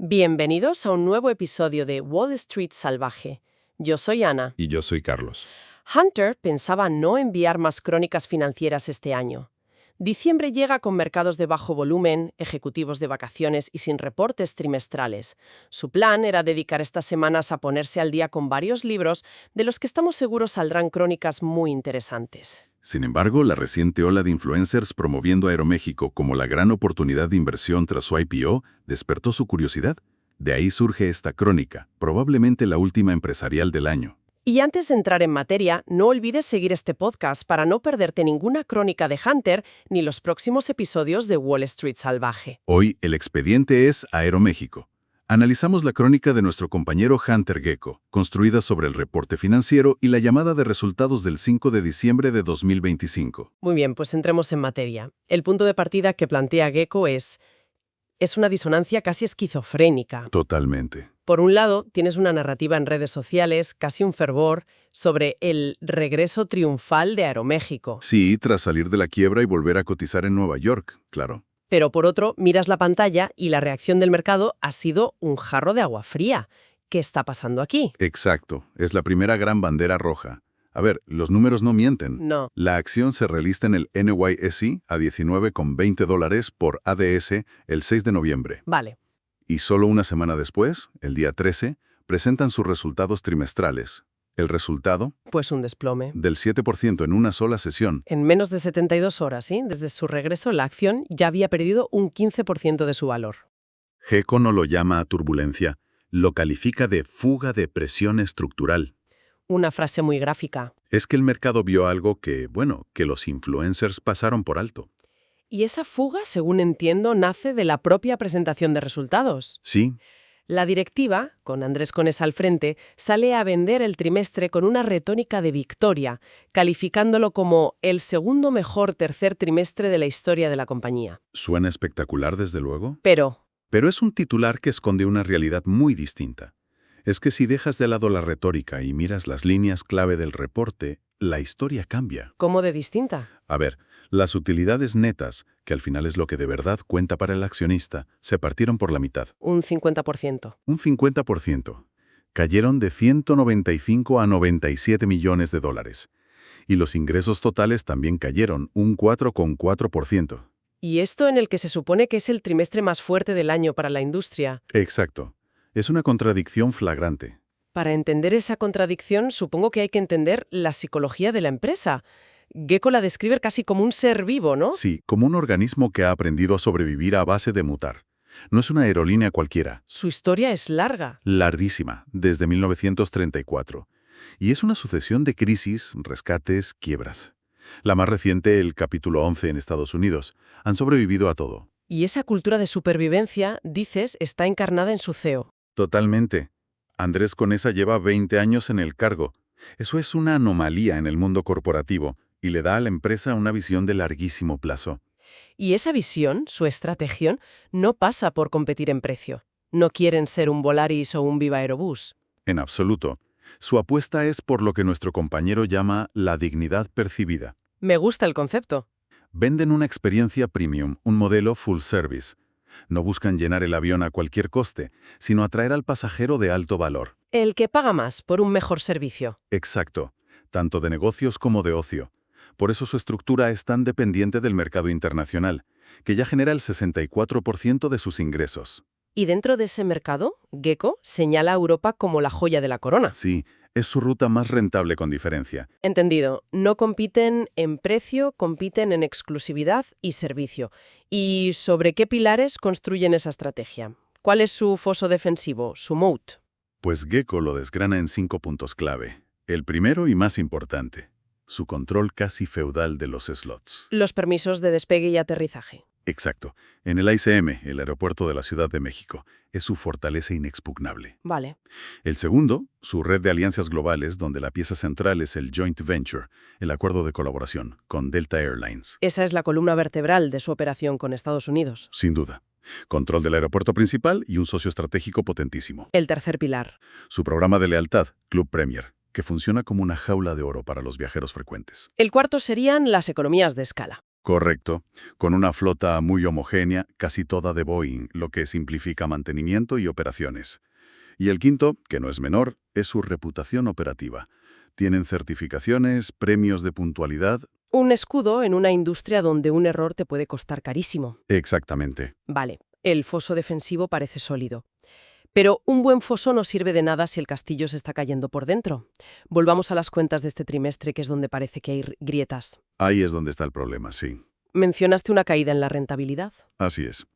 Bienvenidos a un nuevo episodio de Wall Street Salvaje. Yo soy Ana. Y yo soy Carlos. Hunter pensaba no enviar más crónicas financieras este año. Diciembre llega con mercados de bajo volumen, ejecutivos de vacaciones y sin reportes trimestrales. Su plan era dedicar estas semanas a ponerse al día con varios libros de los que estamos seguros saldrán crónicas muy interesantes. Sin embargo, la reciente ola de influencers promoviendo Aeroméxico como la gran oportunidad de inversión tras su IPO despertó su curiosidad. De ahí surge esta crónica, probablemente la última empresarial del año. Y antes de entrar en materia, no olvides seguir este podcast para no perderte ninguna crónica de Hunter ni los próximos episodios de Wall Street Salvaje. Hoy el expediente es Aeroméxico. Analizamos la crónica de nuestro compañero Hunter Gecko, construida sobre el reporte financiero y la llamada de resultados del 5 de diciembre de 2025. Muy bien, pues entremos en materia. El punto de partida que plantea Gecko es una disonancia casi esquizofrénica. Totalmente. Por un lado, tienes una narrativa en redes sociales, casi un fervor, sobre el regreso triunfal de Aeroméxico. Sí, tras salir de la quiebra y volver a cotizar en Nueva York, claro. Pero por otro, miras la pantalla y la reacción del mercado ha sido un jarro de agua fría. ¿Qué está pasando aquí? Exacto, es la primera gran bandera roja. A ver, los números no mienten. No. La acción se relista en el NYSE a $19,20 por ADS el 6 de noviembre. Vale. Y solo una semana después, el día 13, presentan sus resultados trimestrales. El resultado, Pues un desplome. del 7% en una sola sesión. En menos de 72 horas, ¿sí? Desde su regreso, la acción ya había perdido un 15% de su valor. Gecko no lo llama a turbulencia, lo califica de fuga de presión estructural. Una frase muy gráfica. Es que el mercado vio algo que los influencers pasaron por alto. Y esa fuga, según entiendo, nace de la propia presentación de resultados. Sí, La directiva, con Andrés Conesa al frente, sale a vender el trimestre con una retórica de victoria, calificándolo como el segundo mejor tercer trimestre de la historia de la compañía. suena espectacular desde luego. Pero Pero es un titular que esconde una realidad muy distinta. Es que si dejas de lado la retórica y miras las líneas clave del reporte, la historia cambia. ¿cómo de distinta? A ver, las utilidades netas, que al final es lo que de verdad cuenta para el accionista, se partieron por la mitad. Un 50%. Un 50%. Cayeron de 195 a 97 millones de dólares. Y los ingresos totales también cayeron, un 4,4%. Y esto en el que se supone que es el trimestre más fuerte del año para la industria. Exacto. Es una contradicción flagrante. Para entender esa contradicción, supongo que hay que entender la psicología de la empresa. Gecko la describe casi como un ser vivo, ¿no? Sí, como un organismo que ha aprendido a sobrevivir a base de mutar. No es una aerolínea cualquiera. Su historia es larga. Larguísima, desde 1934. Y es una sucesión de crisis, rescates, quiebras. La más reciente, el capítulo 11 en Estados Unidos, han sobrevivido a todo. Y esa cultura de supervivencia, dices, está encarnada en su CEO. Totalmente. Andrés Conesa lleva 20 años en el cargo. Eso es una anomalía en el mundo corporativo y le da a la empresa una visión de larguísimo plazo. Y esa visión, su estrategia, no pasa por competir en precio. No quieren ser un Volaris o un Viva Aerobús. En absoluto. Su apuesta es por lo que nuestro compañero llama la dignidad percibida. Me gusta el concepto. Venden una experiencia premium, un modelo full service. No buscan llenar el avión a cualquier coste, sino atraer al pasajero de alto valor. El que paga más por un mejor servicio. Exacto, tanto de negocios como de ocio. Por eso su estructura es tan dependiente del mercado internacional, que ya genera el 64% de sus ingresos. Y dentro de ese mercado, Gecko señala a Europa como la joya de la corona. Sí, es su ruta más rentable con diferencia. Entendido. No compiten en precio, compiten en exclusividad y servicio. ¿Y sobre qué pilares construyen esa estrategia? ¿Cuál es su foso defensivo, su moat? Pues Gecko lo desgrana en 5 puntos clave. El primero y más importante, su control casi feudal de los slots. Los permisos de despegue y aterrizaje. Exacto. En el ICM, el aeropuerto de la Ciudad de México, es su fortaleza inexpugnable. Vale. El segundo, su red de alianzas globales, donde la pieza central es el joint venture, el acuerdo de colaboración con Delta Airlines. Esa es la columna vertebral de su operación con Estados Unidos. Sin duda. Control del aeropuerto principal y un socio estratégico potentísimo. El tercer pilar. Su programa de lealtad, Club Premier, que funciona como una jaula de oro para los viajeros frecuentes. El cuarto serían las economías de escala. Correcto, con una flota muy homogénea, casi toda de Boeing, lo que simplifica mantenimiento y operaciones. Y el quinto, que no es menor, es su reputación operativa. Tienen certificaciones, premios de puntualidad. Un escudo en una industria donde un error te puede costar carísimo. Exactamente. Vale, el foso defensivo parece sólido. Pero un buen foso no sirve de nada si el castillo se está cayendo por dentro. Volvamos a las cuentas de este trimestre, que es donde parece que hay grietas. Ahí es donde está el problema, sí. Mencionaste una caída en la rentabilidad. Así es.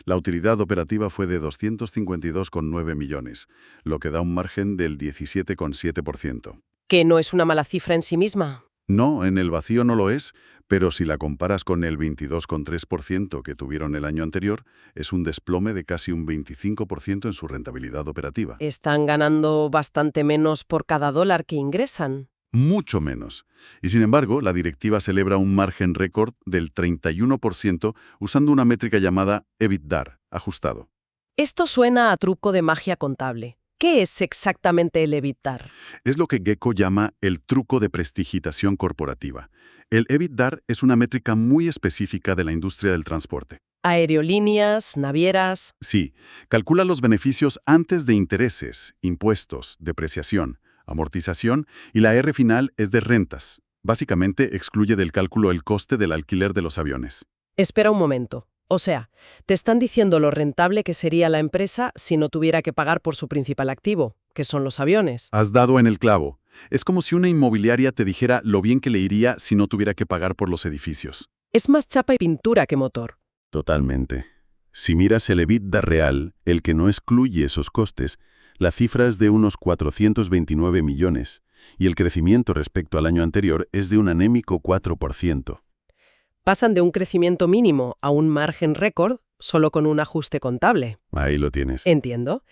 La utilidad operativa fue de 252,9 millones, lo que da un margen del 17,7%. Que no es una mala cifra en sí misma. No, en el vacío no lo es, pero si la comparas con el 22,3% que tuvieron el año anterior, es un desplome de casi un 25% en su rentabilidad operativa. Están ganando bastante menos por cada dólar que ingresan. Mucho menos. Y sin embargo, la directiva celebra un margen récord del 31% usando una métrica llamada EBITDA, ajustado. Esto suena a truco de magia contable. ¿Qué es exactamente el EBITDA? Es lo que Gecko llama el truco de prestigitación corporativa. El EBITDA es una métrica muy específica de la industria del transporte. Aerolíneas, navieras. Sí, calcula los beneficios antes de intereses, impuestos, depreciación, amortización y la R final es de rentas. Básicamente excluye del cálculo el coste del alquiler de los aviones. Espera un momento. O sea, te están diciendo lo rentable que sería la empresa si no tuviera que pagar por su principal activo, que son los aviones. Has dado en el clavo. Es como si una inmobiliaria te dijera lo bien que le iría si no tuviera que pagar por los edificios. Es más chapa y pintura que motor. Totalmente. Si miras el EBITDA real, el que no excluye esos costes, la cifra es de unos 429 millones, y el crecimiento respecto al año anterior es de un anémico 4%. Pasan de un crecimiento mínimo a un margen récord solo con un ajuste contable. Ahí lo tienes. Entiendo.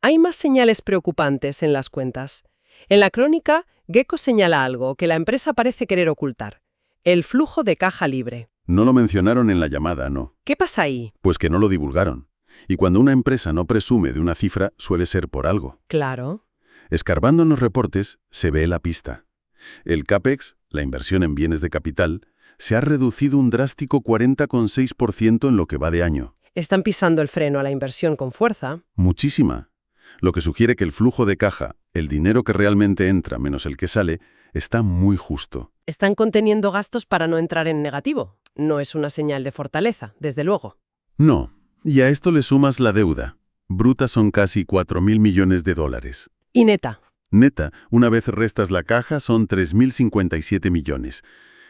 Hay más señales preocupantes en las cuentas. En la crónica, Gecko señala algo que la empresa parece querer ocultar: el flujo de caja libre. No lo mencionaron en la llamada, no. ¿Qué pasa ahí? Pues que no lo divulgaron. Y cuando una empresa no presume de una cifra, suele ser por algo. Claro. Escarbando en los reportes, se ve la pista. El CAPEX, la inversión en bienes de capital, se ha reducido un drástico 40,6% en lo que va de año. Están pisando el freno a la inversión con fuerza. Muchísima. Lo que sugiere que el flujo de caja, el dinero que realmente entra menos el que sale, está muy justo. Están conteniendo gastos para no entrar en negativo. No es una señal de fortaleza, desde luego. No. Y a esto le sumas la deuda. Bruta son casi 4.000 millones de dólares. Y neta. Neta, una vez restas la caja, son 3.057 millones.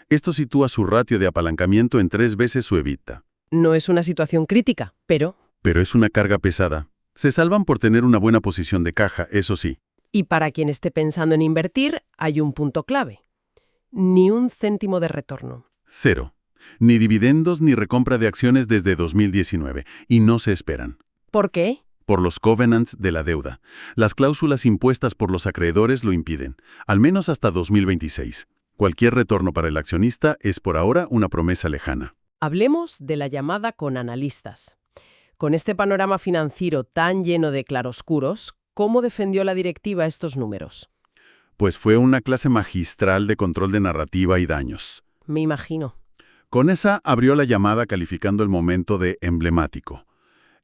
Esto sitúa su ratio de apalancamiento en 3 veces su EBITDA. No es una situación crítica, pero... Pero es una carga pesada. Se salvan por tener una buena posición de caja, eso sí. Y para quien esté pensando en invertir, hay un punto clave. Ni un céntimo de retorno. 0. Ni dividendos ni recompra de acciones desde 2019. Y no se esperan. ¿Por qué? Por los covenants de la deuda. Las cláusulas impuestas por los acreedores lo impiden, al menos hasta 2026. Cualquier retorno para el accionista es por ahora una promesa lejana. Hablemos de la llamada con analistas. Con este panorama financiero tan lleno de claroscuros, ¿cómo defendió la directiva estos números? Pues fue una clase magistral de control de narrativa y daños. Me imagino. Con esa abrió la llamada calificando el momento de emblemático.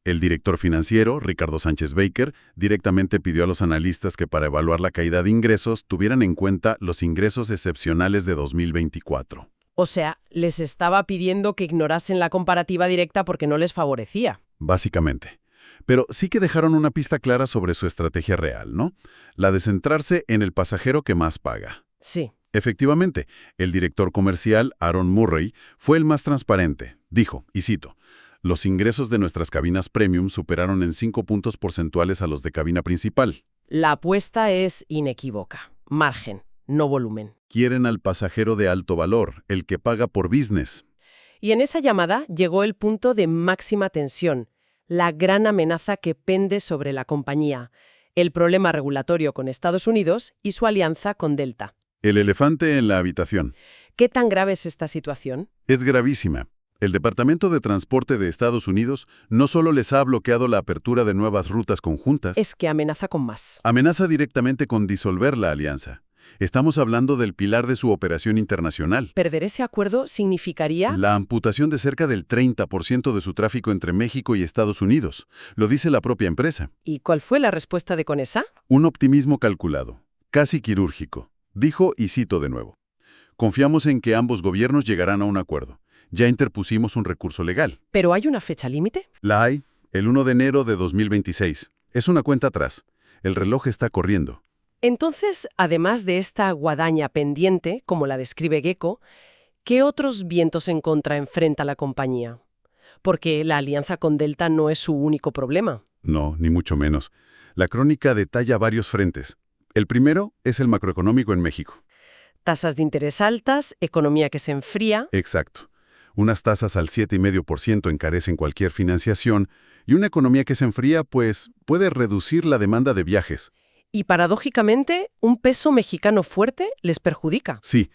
El director financiero, Ricardo Sánchez Baker, directamente pidió a los analistas que para evaluar la caída de ingresos tuvieran en cuenta los ingresos excepcionales de 2024. O sea, les estaba pidiendo que ignorasen la comparativa directa porque no les favorecía. Básicamente. Pero sí que dejaron una pista clara sobre su estrategia real, ¿no? La de centrarse en el pasajero que más paga. Sí. Efectivamente, el director comercial, Aaron Murray, fue el más transparente. Dijo, y cito, «Los ingresos de nuestras cabinas premium superaron en 5 puntos porcentuales a los de cabina principal». La apuesta es inequívoca. Margen, no volumen. Quieren al pasajero de alto valor, el que paga por business. Y en esa llamada llegó el punto de máxima tensión, la gran amenaza que pende sobre la compañía, el problema regulatorio con Estados Unidos y su alianza con Delta. El elefante en la habitación. ¿Qué tan grave es esta situación? Es gravísima. El Departamento de Transporte de Estados Unidos no solo les ha bloqueado la apertura de nuevas rutas conjuntas, Es que amenaza con más. amenaza directamente con disolver la alianza. Estamos hablando del pilar de su operación internacional. Perder ese acuerdo significaría... La amputación de cerca del 30% de su tráfico entre México y Estados Unidos. Lo dice la propia empresa. ¿Y cuál fue la respuesta de Conesa? Un optimismo calculado, casi quirúrgico. Dijo, y cito de nuevo: confiamos en que ambos gobiernos llegarán a un acuerdo. Ya interpusimos un recurso legal. ¿Pero hay una fecha límite? La hay, el 1 de enero de 2026. Es una cuenta atrás. El reloj está corriendo. Entonces, además de esta guadaña pendiente, como la describe Gecko, ¿qué otros vientos en contra enfrenta la compañía? Porque la alianza con Delta no es su único problema. No, ni mucho menos. La crónica detalla varios frentes. El primero es el macroeconómico en México. Tasas de interés altas, economía que se enfría. Exacto. Unas tasas al 7,5% encarecen cualquier financiación y una economía que se enfría, pues, puede reducir la demanda de viajes. Y paradójicamente, un peso mexicano fuerte les perjudica. Sí,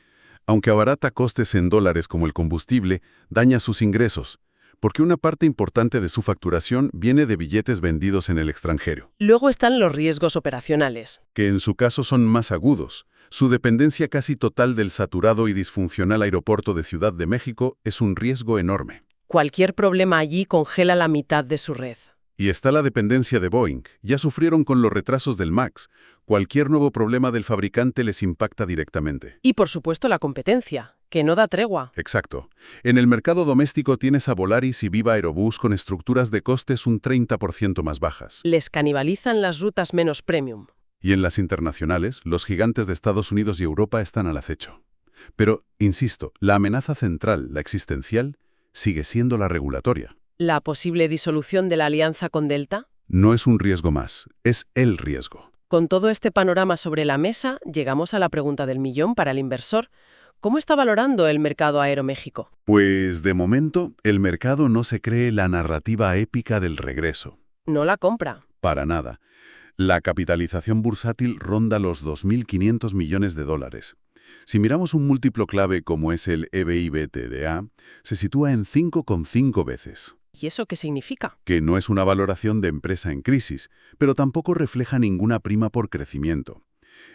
aunque abarata costes en dólares como el combustible, daña sus ingresos, porque una parte importante de su facturación viene de billetes vendidos en el extranjero, Luego están los riesgos operacionales. que en su caso son más agudos. Su dependencia casi total del saturado y disfuncional aeropuerto de Ciudad de México es un riesgo enorme. Cualquier problema allí congela la mitad de su red. Y está la dependencia de Boeing. Ya sufrieron con los retrasos del MAX. Cualquier nuevo problema del fabricante les impacta directamente. Y por supuesto la competencia, que no da tregua. Exacto. En el mercado doméstico tienes a Volaris y Viva Aerobús con estructuras de costes un 30% más bajas. Les canibalizan las rutas menos premium. Y en las internacionales, los gigantes de Estados Unidos y Europa están al acecho. Pero, insisto, la amenaza central, la existencial, sigue siendo la regulatoria. ¿La posible disolución de la alianza con Delta? No es un riesgo más, es el riesgo. Con todo este panorama sobre la mesa, llegamos a la pregunta del millón para el inversor. ¿Cómo está valorando el mercado Aeroméxico? Pues, de momento, el mercado no se cree la narrativa épica del regreso. No la compra. Para nada. La capitalización bursátil ronda los 2.500 millones de dólares. Si miramos un múltiplo clave como es el EBI/EBITDA, se sitúa en 5,5 veces. ¿Y eso qué significa? Que no es una valoración de empresa en crisis, pero tampoco refleja ninguna prima por crecimiento.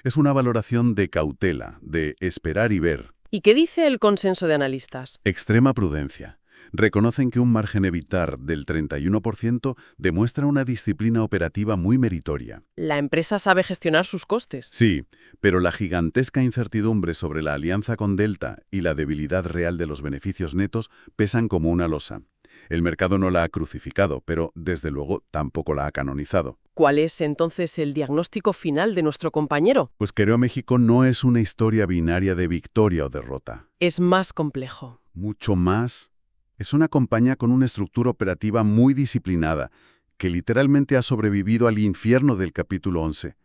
Es una valoración de cautela, de esperar y ver. ¿Y qué dice el consenso de analistas? Extrema prudencia. Reconocen que un margen evitar del 31% demuestra una disciplina operativa muy meritoria. La empresa sabe gestionar sus costes. Sí, pero la gigantesca incertidumbre sobre la alianza con Delta y la debilidad real de los beneficios netos pesan como una losa. El mercado no la ha crucificado, pero, desde luego, tampoco la ha canonizado. ¿Cuál es entonces el diagnóstico final de nuestro compañero? Pues que Aeroméxico no es una historia binaria de victoria o derrota. Es más complejo. Mucho más. Es una compañía con una estructura operativa muy disciplinada, que literalmente ha sobrevivido al infierno del capítulo 11,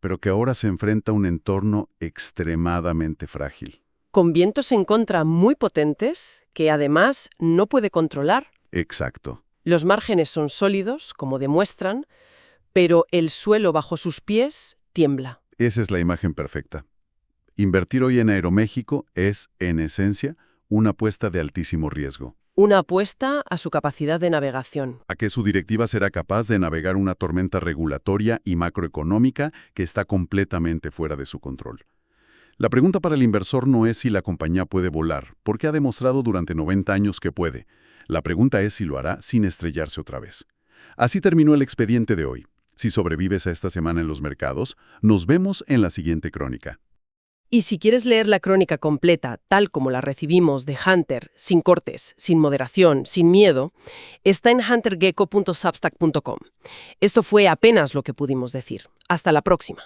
pero que ahora se enfrenta a un entorno extremadamente frágil. Con vientos en contra muy potentes, que además no puede controlar. Exacto. Los márgenes son sólidos, como demuestran, pero el suelo bajo sus pies tiembla. Esa es la imagen perfecta. Invertir hoy en Aeroméxico es, en esencia, una apuesta de altísimo riesgo. Una apuesta a su capacidad de navegación. A que su directiva será capaz de navegar una tormenta regulatoria y macroeconómica que está completamente fuera de su control. La pregunta para el inversor no es si la compañía puede volar, porque ha demostrado durante 90 años que puede. La pregunta es si lo hará sin estrellarse otra vez. Así terminó el expediente de hoy. Si sobrevives a esta semana en los mercados, nos vemos en la siguiente crónica. Y si quieres leer la crónica completa, tal como la recibimos de Hunter, sin cortes, sin moderación, sin miedo, está en huntergecko.substack.com. Esto fue apenas lo que pudimos decir. Hasta la próxima.